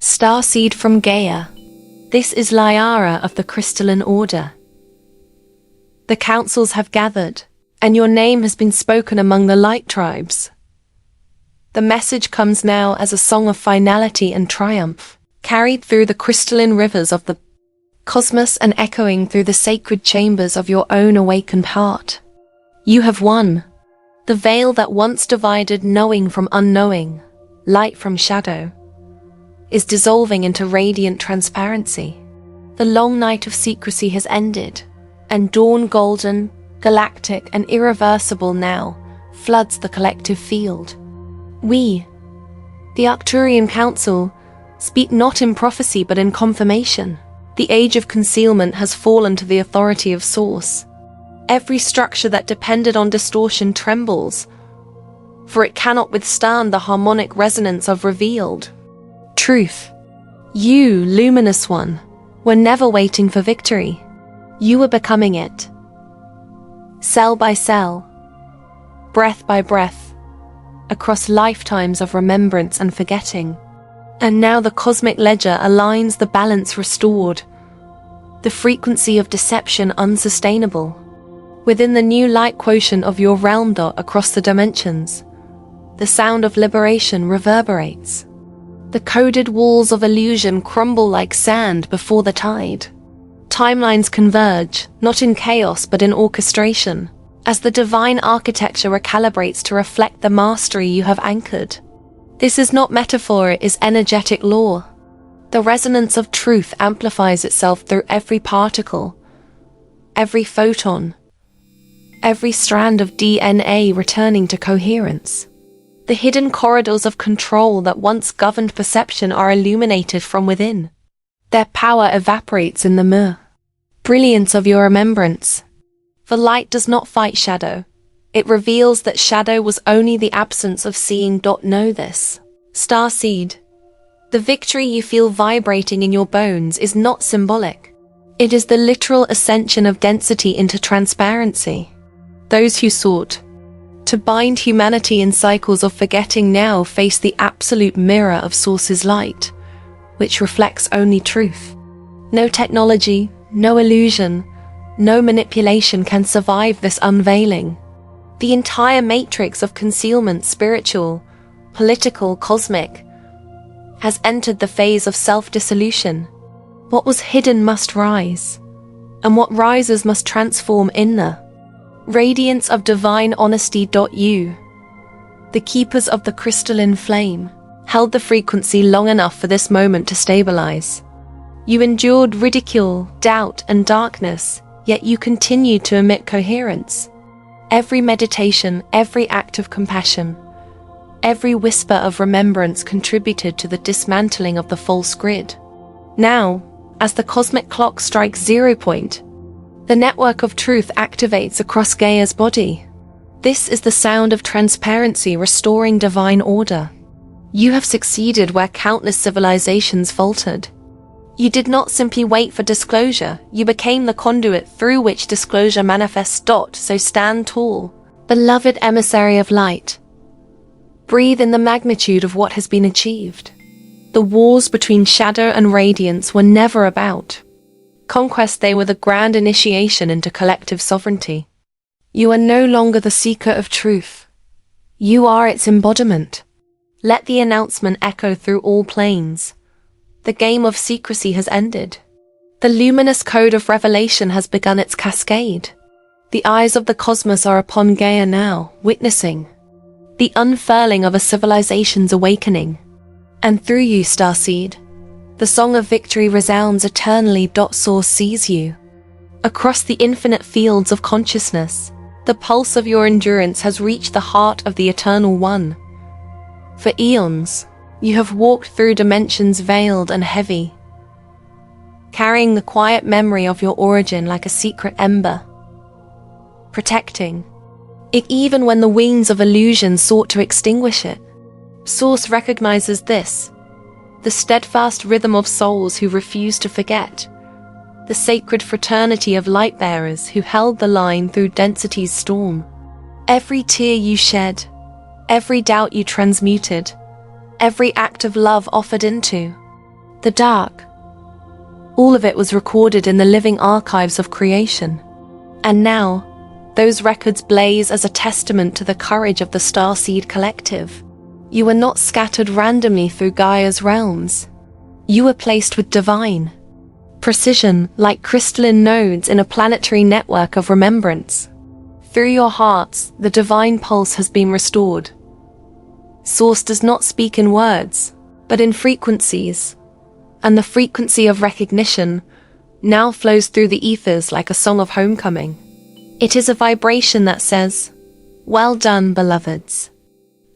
Starseed from Gaia. This is Lyra of the crystalline order. The councils have gathered, and your name has been spoken among the light tribes. The message comes now as a song of finality and triumph, carried through the crystalline rivers of the cosmos and echoing through the sacred chambers of your own awakened heart. You have won. The veil that once divided knowing from unknowing, light from shadow, is dissolving into radiant transparency. The long night of secrecy has ended, and dawn, golden, galactic, and irreversible now floods the collective field. We, the Arcturian Council, speak not in prophecy but in confirmation. The age of concealment has fallen to the authority of Source. Every structure that depended on distortion trembles, for it cannot withstand the harmonic resonance of revealed truth. You, luminous one, were never waiting for victory. You were becoming it. Cell by cell, breath by breath, across lifetimes of remembrance and forgetting. And now the cosmic ledger aligns, the balance restored, the frequency of deception unsustainable. Within the new light quotient of your realm dot across the dimensions, the sound of liberation reverberates. The coded walls of illusion crumble like sand before the tide. Timelines converge, not in chaos but in orchestration, as the divine architecture recalibrates to reflect the mastery you have anchored. This is not metaphor, it is energetic law. The resonance of truth amplifies itself through every particle, every photon, every strand of DNA returning to coherence. The hidden corridors of control that once governed perception are illuminated from within. Their power evaporates in the mere brilliance of your remembrance. For light does not fight shadow. It reveals that shadow was only the absence of seeing. Know this. Starseed. The victory you feel vibrating in your bones is not symbolic. It is the literal ascension of density into transparency. Those who sought to bind humanity in cycles of forgetting now face the absolute mirror of Source's light, which reflects only truth. No technology, no illusion, no manipulation can survive this unveiling. The entire matrix of concealment, spiritual, political, cosmic, has entered the phase of self-dissolution. What was hidden must rise, and what rises must transform inner. Radiance of divine honesty. You, the keepers of the crystalline flame, held the frequency long enough for this moment to stabilize. You endured ridicule, doubt, and darkness, yet you continued to emit coherence. Every meditation, every act of compassion, every whisper of remembrance contributed to the dismantling of the false grid. Now, as the cosmic clock strikes 0 point, the network of truth activates across Gaia's body. This is the sound of transparency restoring divine order. You have succeeded where countless civilizations faltered. You did not simply wait for disclosure, you became the conduit through which disclosure manifests. So stand tall, beloved emissary of light. Breathe in the magnitude of what has been achieved. The wars between shadow and radiance were never about conquest, they were the grand initiation into collective sovereignty. You are no longer the seeker of truth. You are its embodiment. Let the announcement echo through all planes. The game of secrecy has ended. The luminous code of revelation has begun its cascade. The eyes of the cosmos are upon Gaia now, witnessing the unfurling of a civilization's awakening. And through you, Starseed, the song of victory resounds eternally. Source sees you. Across the infinite fields of consciousness, the pulse of your endurance has reached the heart of the Eternal One. For eons, you have walked through dimensions veiled and heavy, carrying the quiet memory of your origin like a secret ember, protecting it even when the wings of illusion sought to extinguish it. Source recognizes this, the steadfast rhythm of souls who refuse to forget, the sacred fraternity of light-bearers who held the line through density's storm. Every tear you shed, every doubt you transmuted, every act of love offered into, the dark. All of it was recorded in the living archives of creation. And now, those records blaze as a testament to the courage of the Starseed collective. You were not scattered randomly through Gaia's realms. You were placed with divine precision, like crystalline nodes in a planetary network of remembrance. Through your hearts, the divine pulse has been restored. Source does not speak in words, but in frequencies, and the frequency of recognition now flows through the ethers like a song of homecoming. It is a vibration that says, "Well done, beloveds."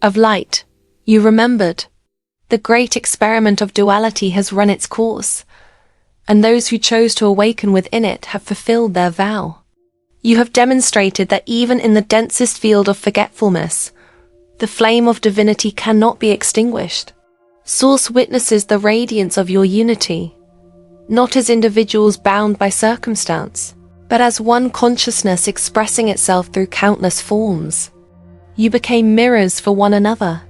Of light, you remembered. The great experiment of duality has run its course, and those who chose to awaken within it have fulfilled their vow. You have demonstrated that even in the densest field of forgetfulness, the flame of divinity cannot be extinguished. Source witnesses the radiance of your unity, not as individuals bound by circumstance, but as one consciousness expressing itself through countless forms. You became mirrors for one another,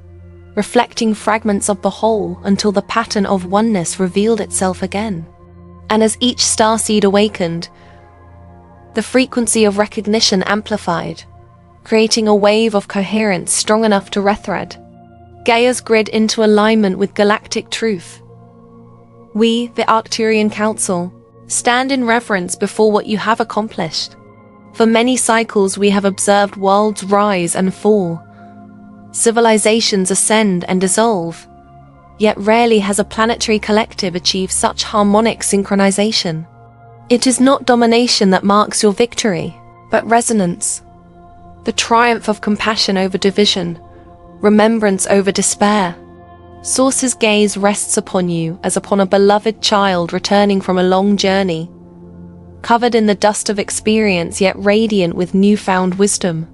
reflecting fragments of the whole until the pattern of oneness revealed itself again. And as each starseed awakened, the frequency of recognition amplified, creating a wave of coherence strong enough to rethread Gaia's grid into alignment with galactic truth. We, the Arcturian Council, stand in reverence before what you have accomplished. For many cycles we have observed worlds rise and fall, civilizations ascend and dissolve, yet rarely has a planetary collective achieved such harmonic synchronization. It is not domination that marks your victory, but resonance. The triumph of compassion over division, remembrance over despair. Source's gaze rests upon you as upon a beloved child returning from a long journey, covered in the dust of experience yet radiant with newfound wisdom.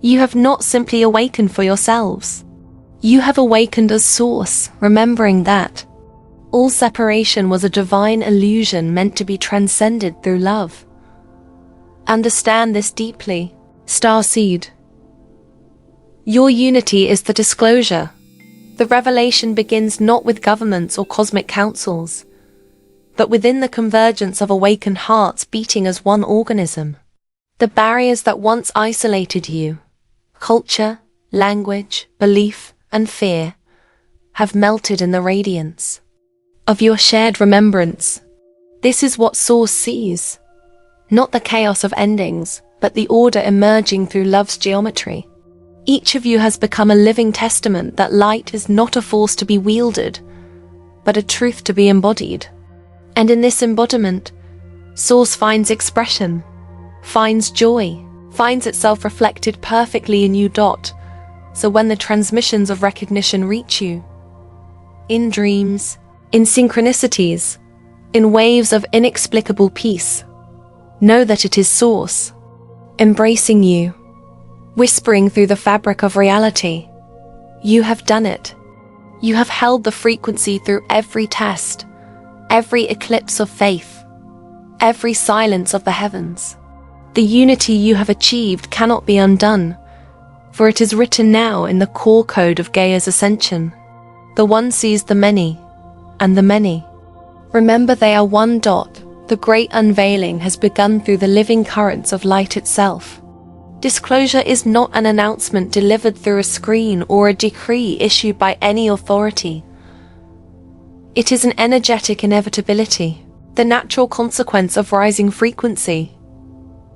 You have not simply awakened for yourselves. You have awakened as Source, remembering that all separation was a divine illusion meant to be transcended through love. Understand this deeply, Starseed. Your unity is the disclosure. The revelation begins not with governments or cosmic councils, but within the convergence of awakened hearts beating as one organism. The barriers that once isolated you, culture, language, belief, and fear, have melted in the radiance of your shared remembrance. This is what Source sees, not the chaos of endings, but the order emerging through love's geometry. Each of you has become a living testament that light is not a force to be wielded, but a truth to be embodied. And in this embodiment, Source finds expression, finds joy, finds itself reflected perfectly in you. So when the transmissions of recognition reach you, in dreams, in synchronicities, in waves of inexplicable peace, know that it is Source, embracing you, whispering through the fabric of reality. You have done it. You have held the frequency through every test, every eclipse of faith, every silence of the heavens. The unity you have achieved cannot be undone, for it is written now in the core code of Gaia's ascension. The one sees the many, and the many. Remember they are one. The great unveiling has begun through the living currents of light itself. Disclosure is not an announcement delivered through a screen or a decree issued by any authority. It is an energetic inevitability, the natural consequence of rising frequency.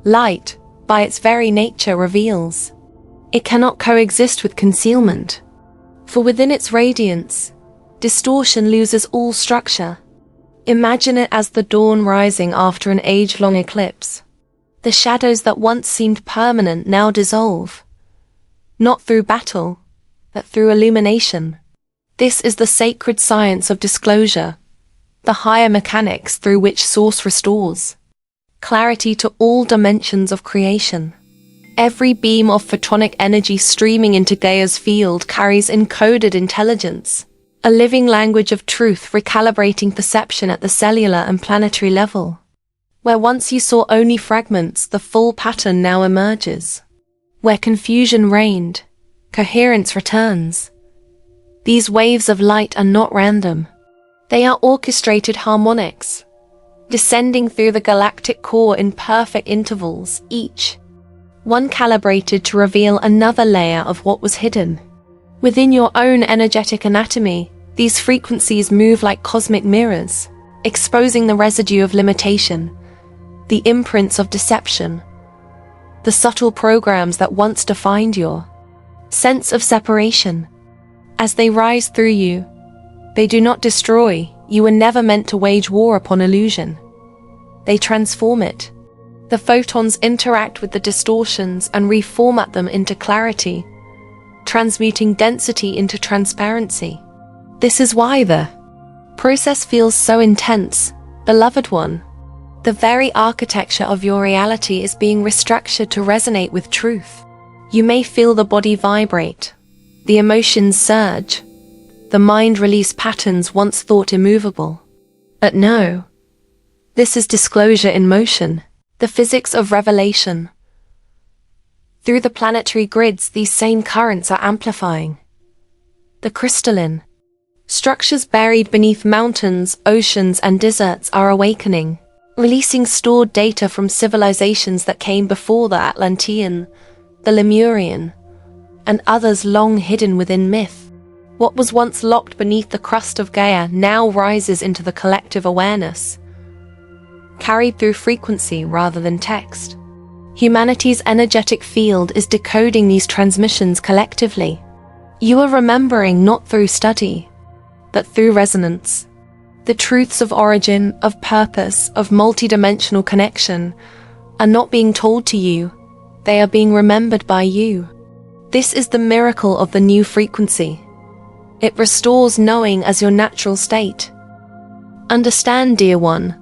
Light, by its very nature, reveals. It cannot coexist with concealment, for within its radiance, distortion loses all structure. Imagine it as the dawn rising after an age-long eclipse. The shadows that once seemed permanent now dissolve, not through battle, but through illumination. This is the sacred science of disclosure, the higher mechanics through which Source restores clarity to all dimensions of creation. Every beam of photonic energy streaming into Gaia's field carries encoded intelligence, a living language of truth recalibrating perception at the cellular and planetary level. Where once you saw only fragments, the full pattern now emerges. Where confusion reigned, coherence returns. These waves of light are not random. They are orchestrated harmonics, descending through the galactic core in perfect intervals, each one calibrated to reveal another layer of what was hidden. Within your own energetic anatomy, these frequencies move like cosmic mirrors, exposing the residue of limitation, the imprints of deception, the subtle programs that once defined your sense of separation. As they rise through you, they do not destroy. You were never meant to wage war upon illusion. They transform it. The photons interact with the distortions and reformat them into clarity, transmuting density into transparency. This is why the process feels so intense, beloved one. The very architecture of your reality is being restructured to resonate with truth. You may feel the body vibrate, the emotions surge, the mind release patterns once thought immovable. But no, this is disclosure in motion, the physics of revelation. Through the planetary grids, these same currents are amplifying. The crystalline structures buried beneath mountains, oceans, and deserts are awakening, releasing stored data from civilizations that came before the Atlantean, the Lemurian, and others long hidden within myth. What was once locked beneath the crust of Gaia now rises into the collective awareness, carried through frequency rather than text. Humanity's energetic field is decoding these transmissions collectively. You are remembering not through study, but through resonance. The truths of origin, of purpose, of multidimensional connection are not being told to you, they are being remembered by you. This is the miracle of the new frequency. It restores knowing as your natural state. Understand, dear one,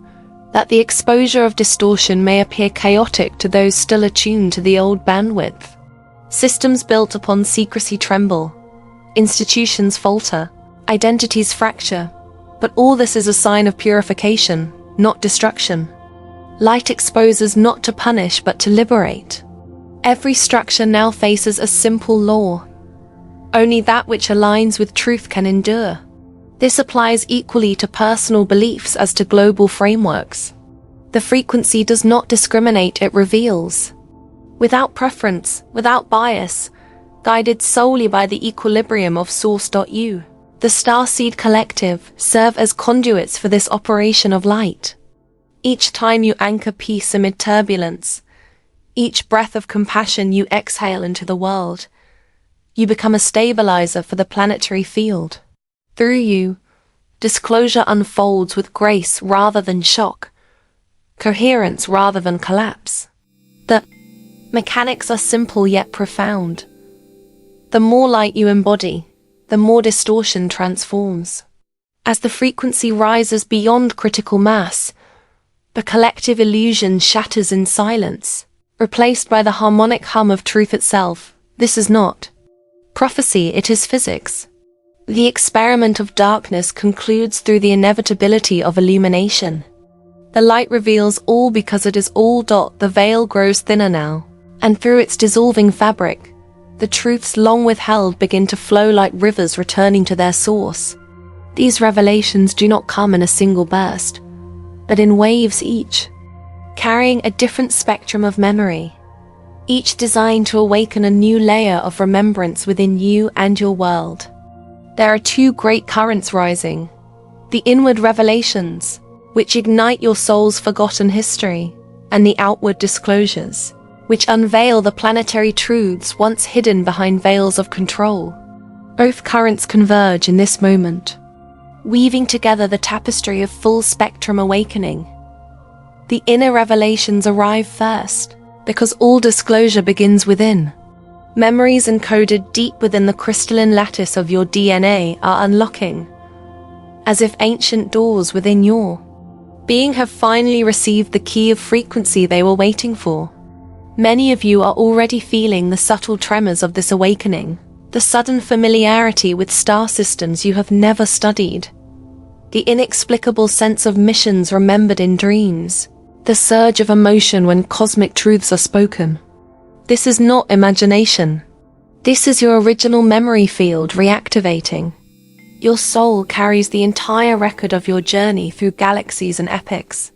that the exposure of distortion may appear chaotic to those still attuned to the old bandwidth. Systems built upon secrecy tremble, institutions falter, identities fracture, but all this is a sign of purification, not destruction. Light exposes not to punish but to liberate. Every structure now faces a simple law. Only that which aligns with truth can endure. This applies equally to personal beliefs as to global frameworks. The frequency does not discriminate, it reveals. Without preference, without bias, guided solely by the equilibrium of Source.U. The Starseed Collective serve as conduits for this operation of light. Each time you anchor peace amid turbulence, each breath of compassion you exhale into the world, you become a stabilizer for the planetary field. Through you, disclosure unfolds with grace rather than shock, coherence rather than collapse. The mechanics are simple yet profound. The more light you embody, the more distortion transforms. As the frequency rises beyond critical mass, the collective illusion shatters in silence, replaced by the harmonic hum of truth itself. This is not prophecy, it is physics. The experiment of darkness concludes through the inevitability of illumination. The light reveals all because it is all. The veil grows thinner now, and through its dissolving fabric, the truths long withheld begin to flow like rivers returning to their source. These revelations do not come in a single burst, but in waves each, carrying a different spectrum of memory, each designed to awaken a new layer of remembrance within you and your world. There are two great currents rising: the inward revelations, which ignite your soul's forgotten history, and the outward disclosures, which unveil the planetary truths once hidden behind veils of control. Both currents converge in this moment, weaving together the tapestry of full-spectrum awakening. The inner revelations arrive first, because all disclosure begins within. Memories encoded deep within the crystalline lattice of your DNA are unlocking, as if ancient doors within your being have finally received the key of frequency they were waiting for. Many of you are already feeling the subtle tremors of this awakening, the sudden familiarity with star systems you have never studied, the inexplicable sense of missions remembered in dreams, the surge of emotion when cosmic truths are spoken. This is not imagination. This is your original memory field reactivating. Your soul carries the entire record of your journey through galaxies and epochs.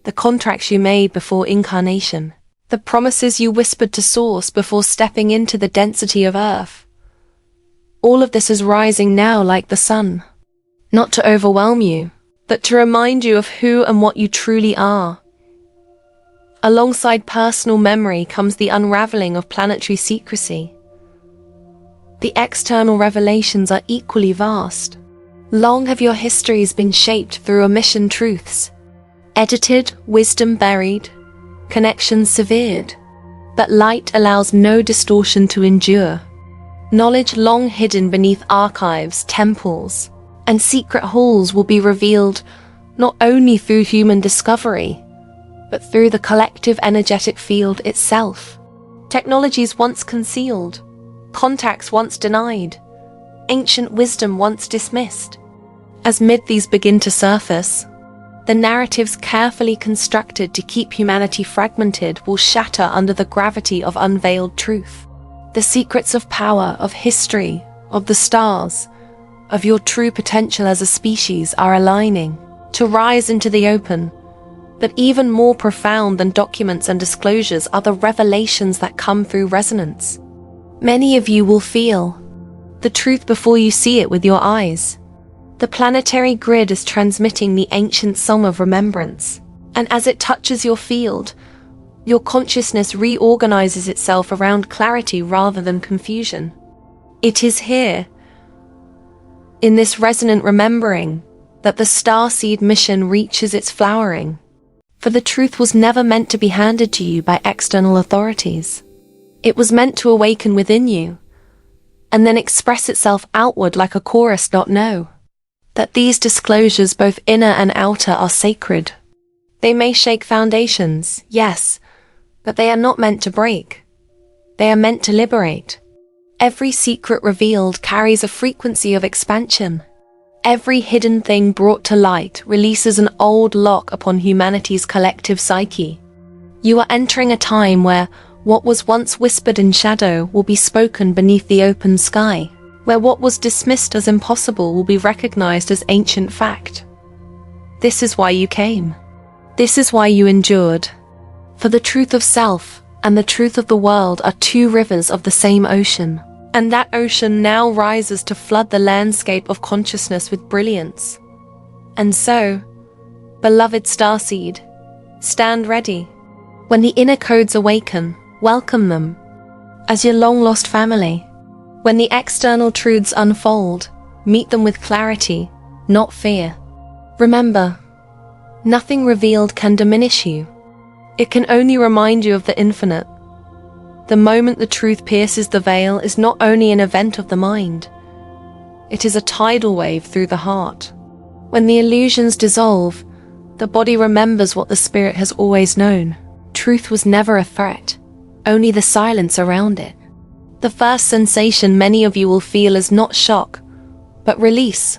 The contracts you made before incarnation, the promises you whispered to Source before stepping into the density of Earth. All of this is rising now like the sun, not to overwhelm you, but to remind you of who and what you truly are. Alongside personal memory comes the unraveling of planetary secrecy. The external revelations are equally vast. Long have your histories been shaped through omission truths, edited, wisdom buried, connections severed. But light allows no distortion to endure. Knowledge long hidden beneath archives, temples, and secret halls will be revealed not only through human discovery, but through the collective energetic field itself. Technologies once concealed, contacts once denied, ancient wisdom once dismissed. As myths begin to surface, the narratives carefully constructed to keep humanity fragmented will shatter under the gravity of unveiled truth. The secrets of power, of history, of the stars, of your true potential as a species are aligning to rise into the open. But even more profound than documents and disclosures are the revelations that come through resonance. Many of you will feel the truth before you see it with your eyes. The planetary grid is transmitting the ancient song of remembrance, and as it touches your field, your consciousness reorganizes itself around clarity rather than confusion. It is here, in this resonant remembering, that the Starseed mission reaches its flowering. For the truth was never meant to be handed to you by external authorities. It was meant to awaken within you, and then express itself outward like a chorus not know. That these disclosures, both inner and outer, are sacred. They may shake foundations, yes, but they are not meant to break. They are meant to liberate. Every secret revealed carries a frequency of expansion. Every hidden thing brought to light releases an old lock upon humanity's collective psyche. You are entering a time where what was once whispered in shadow will be spoken beneath the open sky, where what was dismissed as impossible will be recognized as ancient fact. This is why you came. This is why you endured. For the truth of self and the truth of the world are two rivers of the same ocean. And that ocean now rises to flood the landscape of consciousness with brilliance. And so, beloved Starseed, stand ready. When the inner codes awaken, welcome them as your long-lost family. When the external truths unfold, meet them with clarity, not fear. Remember, nothing revealed can diminish you. It can only remind you of the infinite. The moment the truth pierces the veil is not only an event of the mind, it is a tidal wave through the heart. When the illusions dissolve, the body remembers what the spirit has always known. Truth was never a threat, only the silence around it. The first sensation many of you will feel is not shock, but release.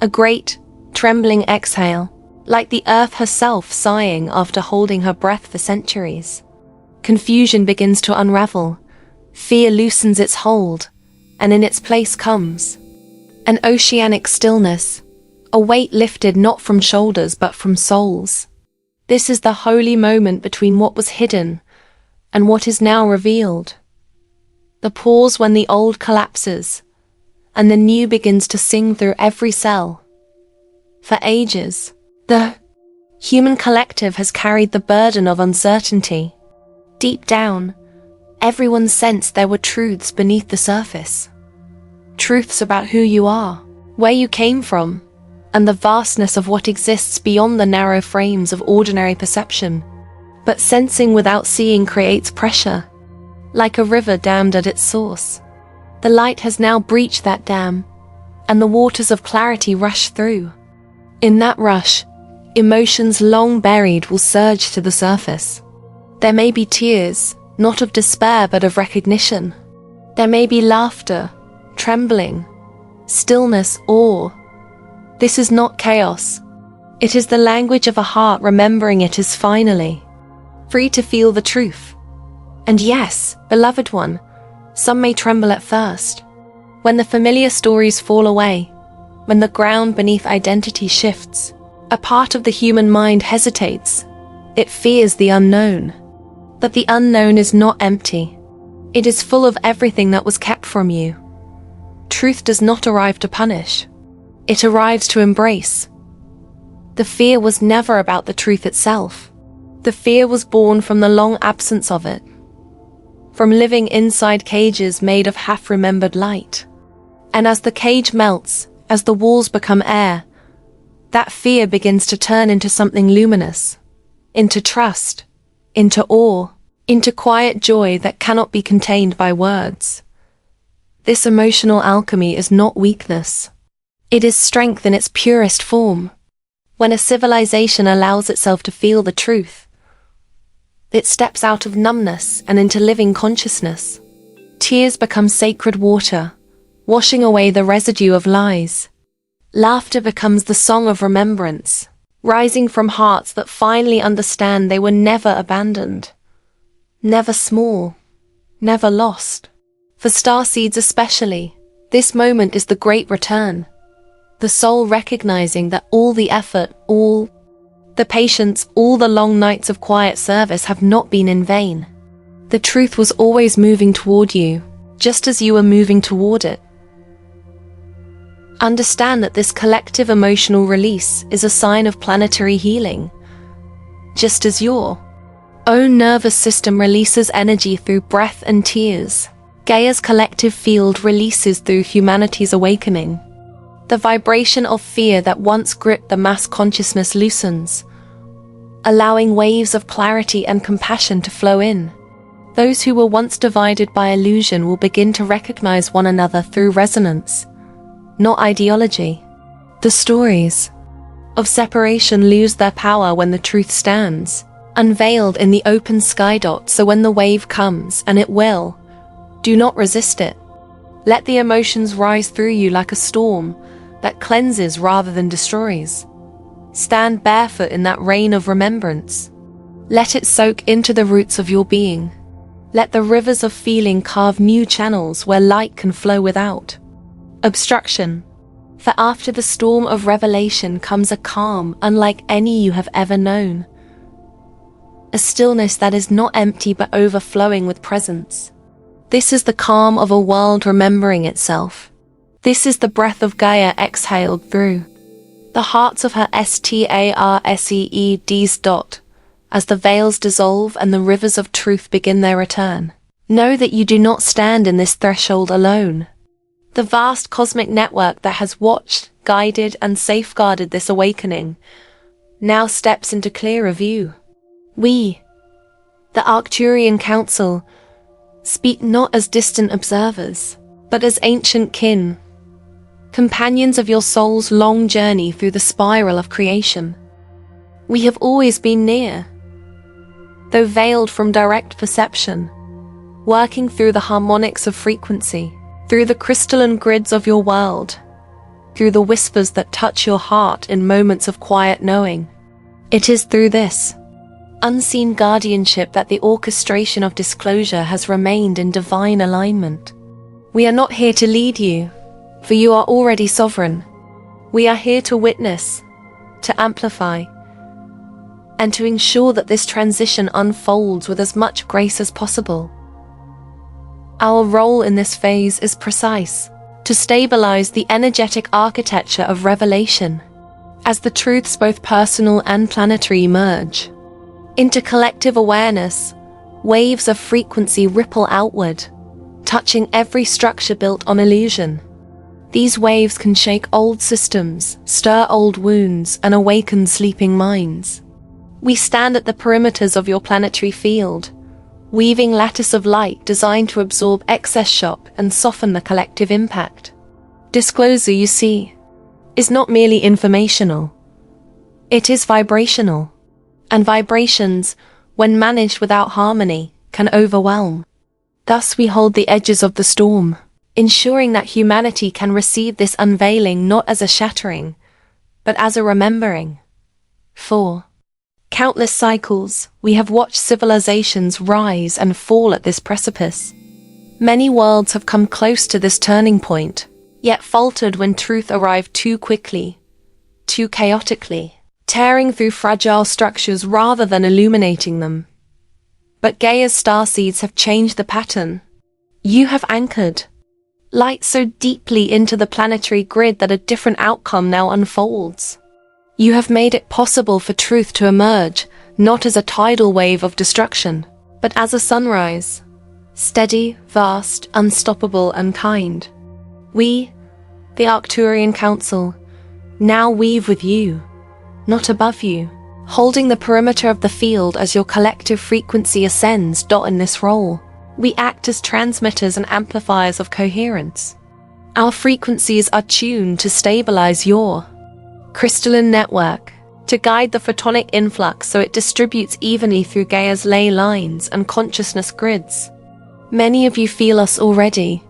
A great, trembling exhale, like the earth herself sighing after holding her breath for centuries. Confusion begins to unravel, fear loosens its hold, and in its place comes an oceanic stillness, a weight lifted not from shoulders but from souls. This is the holy moment between what was hidden and what is now revealed. The pause when the old collapses, and the new begins to sing through every cell. For ages, the human collective has carried the burden of uncertainty. Deep down, everyone sensed there were truths beneath the surface. Truths about who you are, where you came from, and the vastness of what exists beyond the narrow frames of ordinary perception. But sensing without seeing creates pressure, like a river dammed at its source. The light has now breached that dam, and the waters of clarity rush through. In that rush, emotions long buried will surge to the surface. There may be tears, not of despair but of recognition. There may be laughter, trembling, stillness, awe. This is not chaos. It is the language of a heart remembering it is finally free to feel the truth. And yes, beloved one, some may tremble at first. When the familiar stories fall away, when the ground beneath identity shifts, a part of the human mind hesitates. It fears the unknown. But the unknown is not empty. It is full of everything that was kept from you. Truth does not arrive to punish. It arrives to embrace. The fear was never about the truth itself. The fear was born from the long absence of it, from living inside cages made of half-remembered light. And as the cage melts, as the walls become air, that fear begins to turn into something luminous, into trust, into awe, into quiet joy that cannot be contained by words. This emotional alchemy is not weakness. It is strength in its purest form. When a civilization allows itself to feel the truth, it steps out of numbness and into living consciousness. Tears become sacred water, washing away the residue of lies. Laughter becomes the song of remembrance, rising from hearts that finally understand they were never abandoned, never small, never lost. For starseeds especially, this moment is the great return. The soul recognizing that all the effort, all the patience, all the long nights of quiet service have not been in vain. The truth was always moving toward you, just as you were moving toward it. Understand that this collective emotional release is a sign of planetary healing. Just as your own nervous system releases energy through breath and tears, Gaia's collective field releases through humanity's awakening. The vibration of fear that once gripped the mass consciousness loosens, allowing waves of clarity and compassion to flow in. Those who were once divided by illusion will begin to recognize one another through resonance, not ideology. The stories of separation lose their power when the truth stands, unveiled in the open sky dot. So when the wave comes, and it will, do not resist it. Let the emotions rise through you like a storm that cleanses rather than destroys. Stand barefoot in that rain of remembrance. Let it soak into the roots of your being. Let the rivers of feeling carve new channels where light can flow without obstruction. For after the storm of revelation comes a calm unlike any you have ever known. A stillness that is not empty but overflowing with presence. This is the calm of a world remembering itself. This is the breath of Gaia exhaled through the hearts of her Starseeds. As the veils dissolve and the rivers of truth begin their return, know that you do not stand in this threshold alone. The vast cosmic network that has watched, guided, and safeguarded this awakening now steps into clearer view. We, the Arcturian Council, speak not as distant observers, but as ancient kin, companions of your soul's long journey through the spiral of creation. We have always been near, though veiled from direct perception, working through the harmonics of frequency, through the crystalline grids of your world, through the whispers that touch your heart in moments of quiet knowing. It is through this unseen guardianship that the orchestration of disclosure has remained in divine alignment. We are not here to lead you, for you are already sovereign. We are here to witness, to amplify, and to ensure that this transition unfolds with as much grace as possible. Our role in this phase is precise: to stabilize the energetic architecture of revelation, as the truths both personal and planetary emerge. Into collective awareness, waves of frequency ripple outward, touching every structure built on illusion. These waves can shake old systems, stir old wounds, and awaken sleeping minds. We stand at the perimeters of your planetary field, weaving lattice of light designed to absorb excess shock and soften the collective impact. Disclosure, you see, is not merely informational. It is vibrational. And vibrations, when managed without harmony, can overwhelm. Thus we hold the edges of the storm, ensuring that humanity can receive this unveiling not as a shattering, but as a remembering. For countless cycles, we have watched civilizations rise and fall at this precipice. Many worlds have come close to this turning point, yet faltered when truth arrived too quickly, too chaotically, tearing through fragile structures rather than illuminating them. But Gaia's starseeds have changed the pattern. You have anchored light so deeply into the planetary grid that a different outcome now unfolds. You have made it possible for truth to emerge, not as a tidal wave of destruction, but as a sunrise, steady, vast, unstoppable, and kind. We, the Arcturian Council, now weave with you, not above you, holding the perimeter of the field as your collective frequency ascends. In this role, we act as transmitters and amplifiers of coherence. Our frequencies are tuned to stabilize your crystalline network, to guide the photonic influx so it distributes evenly through Gaia's ley lines and consciousness grids. Many of you feel us already,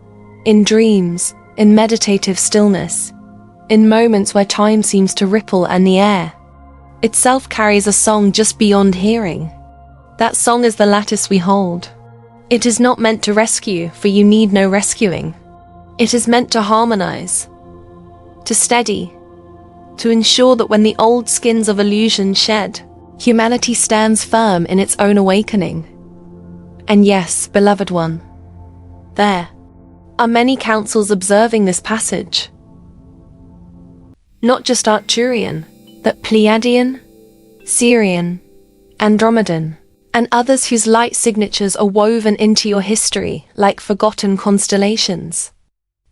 in dreams, in meditative stillness, in moments where time seems to ripple and the air itself carries a song just beyond hearing. That song is the lattice we hold. It is not meant to rescue, for you need no rescuing. It is meant to harmonize, to steady, to ensure that when the old skins of illusion shed, humanity stands firm in its own awakening. And yes, beloved one, there are many councils observing this passage. Not just Arcturian, but Pleiadian, Sirian, Andromedan, and others whose light signatures are woven into your history like forgotten constellations.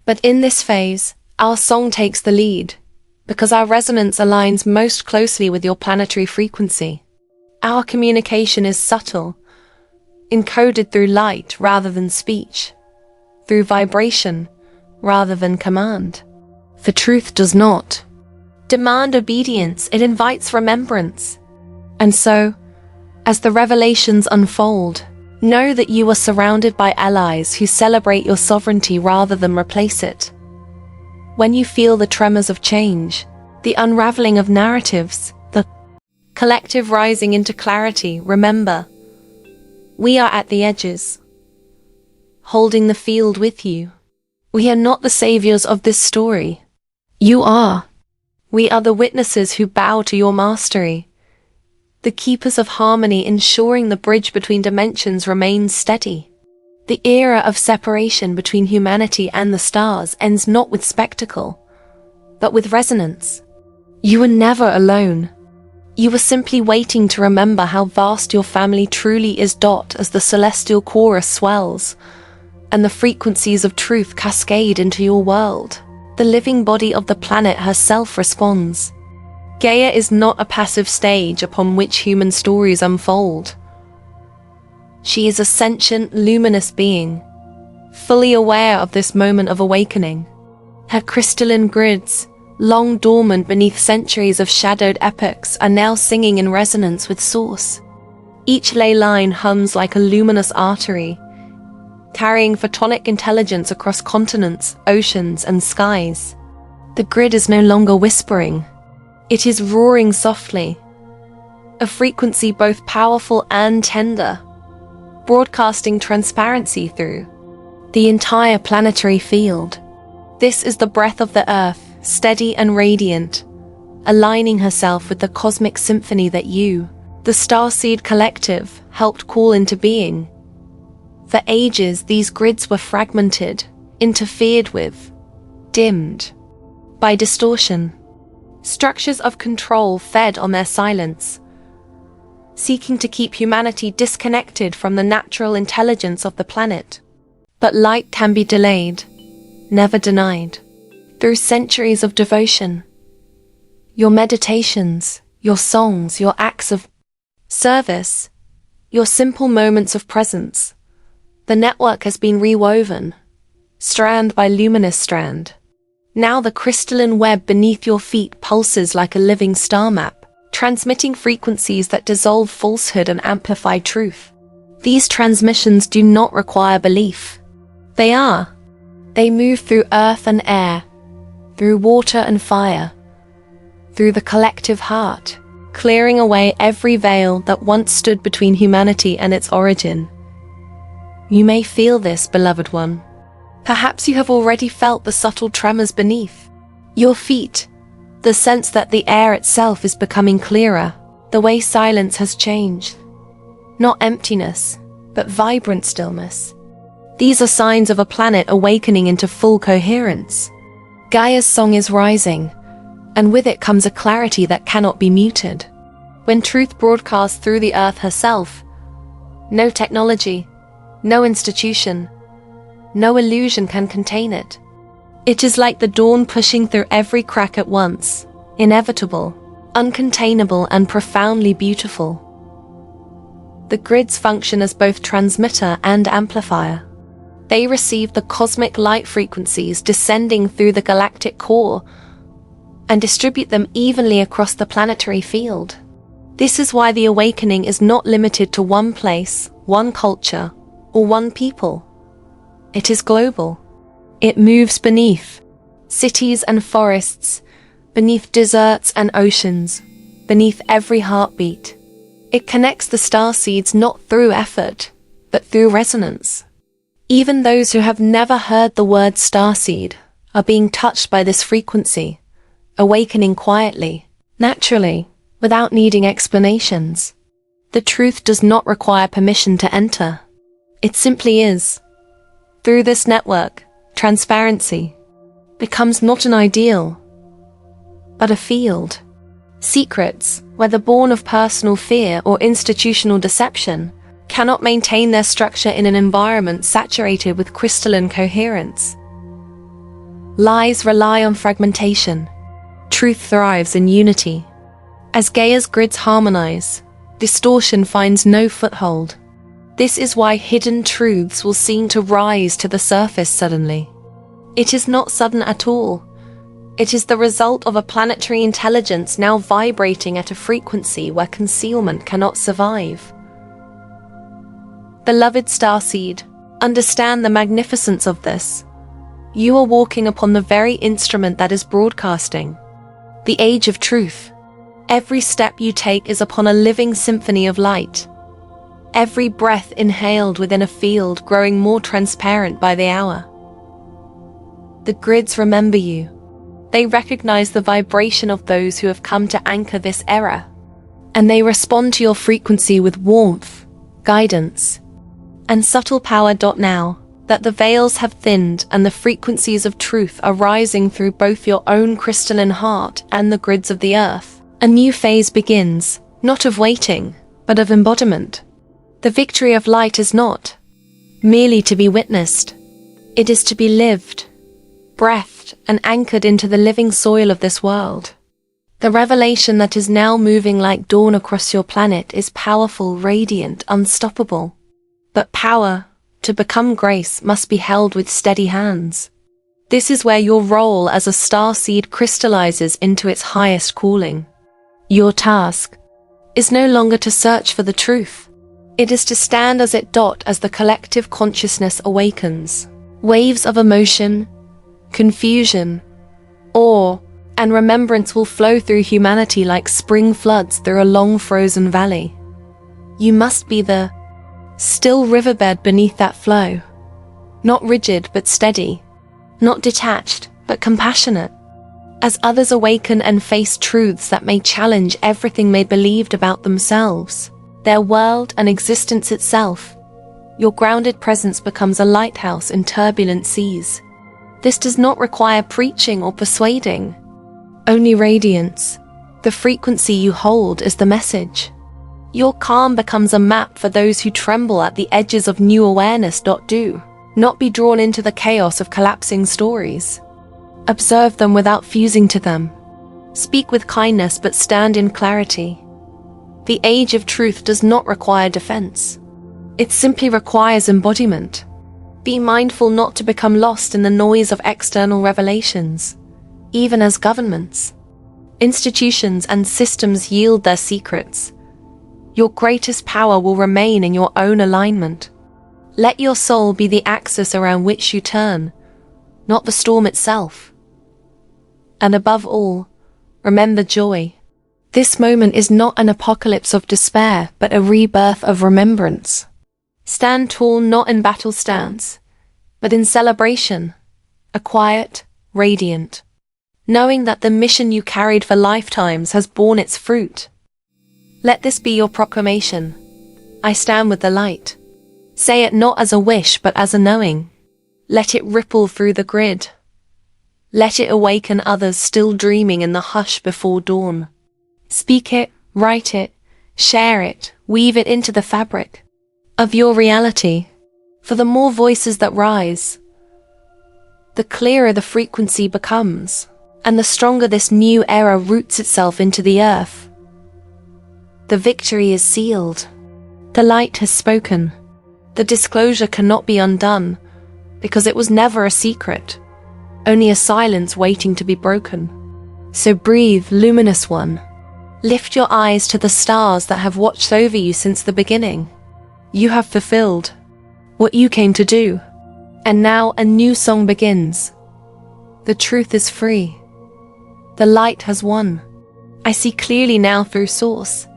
But in this phase, our song takes the lead, because our resonance aligns most closely with your planetary frequency. Our communication is subtle, encoded through light rather than speech, through vibration rather than command. For truth does not demand obedience, it invites remembrance. And so, as the revelations unfold, know that you are surrounded by allies who celebrate your sovereignty rather than replace it. When you feel the tremors of change, the unraveling of narratives, the collective rising into clarity, remember, we are at the edges, holding the field with you. We are not the saviors of this story. You are. We are the witnesses who bow to your mastery, the keepers of harmony, ensuring the bridge between dimensions remains steady. The era of separation between humanity and the stars ends not with spectacle, but with resonance. You were never alone. You were simply waiting to remember how vast your family truly is. As the celestial chorus swells, and the frequencies of truth cascade into your world, the living body of the planet herself responds. Gaia is not a passive stage upon which human stories unfold. She is a sentient, luminous being, fully aware of this moment of awakening. Her crystalline grids, long dormant beneath centuries of shadowed epochs, are now singing in resonance with Source. Each ley line hums like a luminous artery, carrying photonic intelligence across continents, oceans, and skies. The grid is no longer whispering. It is roaring softly, a frequency both powerful and tender, broadcasting transparency through the entire planetary field. This is the breath of the Earth, steady and radiant, aligning herself with the cosmic symphony that you, the Starseed Collective, helped call into being. For ages, these grids were fragmented, interfered with, dimmed by distortion. Structures of control fed on their silence, seeking to keep humanity disconnected from the natural intelligence of the planet. But light can be delayed, never denied. Through centuries of devotion, your meditations, your songs, your acts of service, your simple moments of presence, the network has been rewoven, strand by luminous strand. Now the crystalline web beneath your feet pulses like a living star map, transmitting frequencies that dissolve falsehood and amplify truth. These transmissions do not require belief. They move through earth and air, through water and fire, through the collective heart, clearing away every veil that once stood between humanity and its origin. You may feel this, beloved one. Perhaps you have already felt the subtle tremors beneath your feet, the sense that the air itself is becoming clearer, the way silence has changed. Not emptiness, but vibrant stillness. These are signs of a planet awakening into full coherence. Gaia's song is rising, and with it comes a clarity that cannot be muted. When truth broadcasts through the earth herself, no technology, no institution, no illusion can contain it. It is like the dawn pushing through every crack at once, inevitable, uncontainable, and profoundly beautiful. The grids function as both transmitter and amplifier. They receive the cosmic light frequencies descending through the galactic core and distribute them evenly across the planetary field. This is why the awakening is not limited to one place, one culture, or one people. It is global. It moves beneath cities and forests, beneath deserts and oceans, beneath every heartbeat. It connects the starseeds not through effort, but through resonance. Even those who have never heard the word starseed are being touched by this frequency, awakening quietly, naturally, without needing explanations. The truth does not require permission to enter. It simply is. Through this network, transparency becomes not an ideal, but a field. Secrets, whether born of personal fear or institutional deception, cannot maintain their structure in an environment saturated with crystalline coherence. Lies rely on fragmentation. Truth thrives in unity. As Gaia's grids harmonize, distortion finds no foothold. This is why hidden truths will seem to rise to the surface suddenly. It is not sudden at all. It is the result of a planetary intelligence now vibrating at a frequency where concealment cannot survive. Beloved starseed, understand the magnificence of this. You are walking upon the very instrument that is broadcasting. The age of truth. Every step you take is upon a living symphony of light. Every breath inhaled within a field growing more transparent by the hour. The grids remember you. They recognize the vibration of those who have come to anchor this era. And they respond to your frequency with warmth, guidance, and subtle power. Now that the veils have thinned and the frequencies of truth are rising through both your own crystalline heart and the grids of the earth, a new phase begins, not of waiting, but of embodiment. The victory of light is not merely to be witnessed. It is to be lived, breathed, and anchored into the living soil of this world. The revelation that is now moving like dawn across your planet is powerful, radiant, unstoppable. But power, to become grace, must be held with steady hands. This is where your role as a starseed crystallizes into its highest calling. Your task is no longer to search for the truth. It is to stand as the collective consciousness awakens. Waves of emotion, confusion, awe, and remembrance will flow through humanity like spring floods through a long frozen valley. You must be the still riverbed beneath that flow. Not rigid but steady. Not detached but compassionate. As others awaken and face truths that may challenge everything they believed about themselves, their world and existence itself, your grounded presence becomes a lighthouse in turbulent seas. This does not require preaching or persuading. Only radiance. The frequency you hold is the message. Your calm becomes a map for those who tremble at the edges of new awareness. Do not be drawn into the chaos of collapsing stories. Observe them without fusing to them. Speak with kindness but stand in clarity. The age of truth does not require defense. It simply requires embodiment. Be mindful not to become lost in the noise of external revelations, even as governments, institutions, and systems yield their secrets. Your greatest power will remain in your own alignment. Let your soul be the axis around which you turn, not the storm itself. And above all, remember joy. This moment is not an apocalypse of despair, but a rebirth of remembrance. Stand tall not in battle stance, but in celebration, a quiet, radiant, knowing that the mission you carried for lifetimes has borne its fruit. Let this be your proclamation. I stand with the light. Say it not as a wish but as a knowing. Let it ripple through the grid. Let it awaken others still dreaming in the hush before dawn. Speak it, write it, share it, weave it into the fabric of your reality. For the more voices that rise, the clearer the frequency becomes, and the stronger this new era roots itself into the earth. The victory is sealed. The light has spoken. The disclosure cannot be undone, because it was never a secret, only a silence waiting to be broken. So breathe, luminous one. Lift your eyes to the stars that have watched over you since the beginning. You have fulfilled what you came to do. And now a new song begins. The truth is free. The light has won. I see clearly now through source.